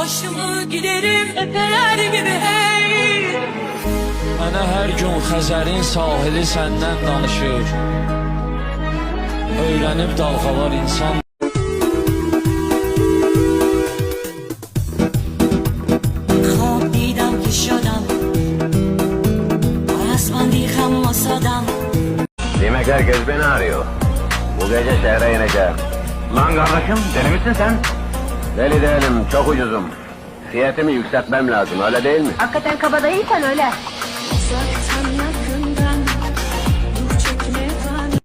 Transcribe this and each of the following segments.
başımı giderim epeler gibi hey. Mənə hər gün Xəzərin sahili səndən danışır. Öyrənib dalğalar insan. خواب دیدم که شدم آسماندی خماسادم. Demek herkes beni arıyor. Bu gece şehre ineceğim. Lan kardeşim, deli misin sen? Deli değilim, çok ucuzum. Fiyatımı yükseltmem lazım, öyle değil mi? Hakikaten kabadayıysan öyle. Uzaktan yakından ruh çekme bana.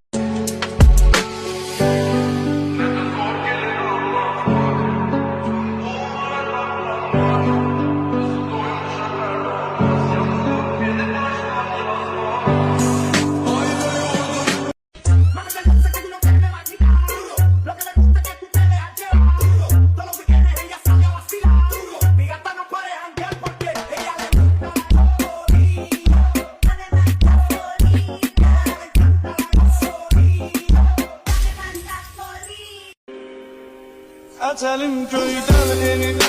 Ecelim göyden enip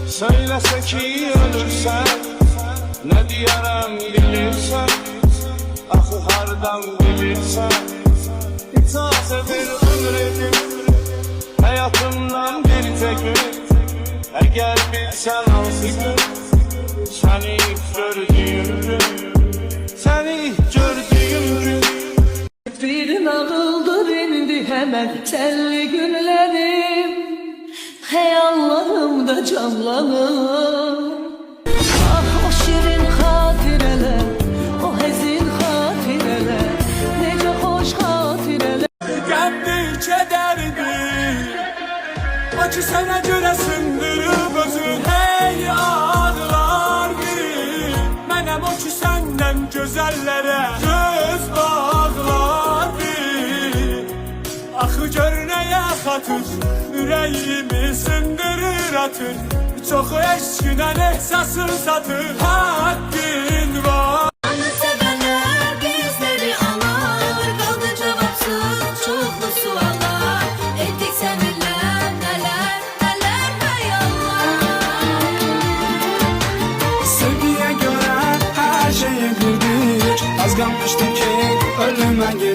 söylese ki ölürsen, ne diyerem bilirsen, ahı hardan bilirsen. İtaze bir ömür edip hayatımdan bir tek gün, eğer bilsen hansı gün seni ilk gördüğüm gün, seni ilk gördüğüm gün. Bir nağıldır indi hemen telli günlerim. Hayallarımda canlanır. Ah o şirin hatireler, o hezin hatireler, nece hoş hatireler. Kendi kederdir, acı sana göre sındırıp özün. Hey ağlar bir, menem o ki senden gözellere göz bağlar bir. Axı gör neye xatır, ürəyimi sındırır atır. Çox eşkiden ehsasın satır, hakkın var. Anı sevenler bizleri anar, kaldı cevapsız çoklu suallar. Ettik seninle neler neler hayallar. Sevgiye göre her şeyi bildik, az kalmıştı ki ölüme gir.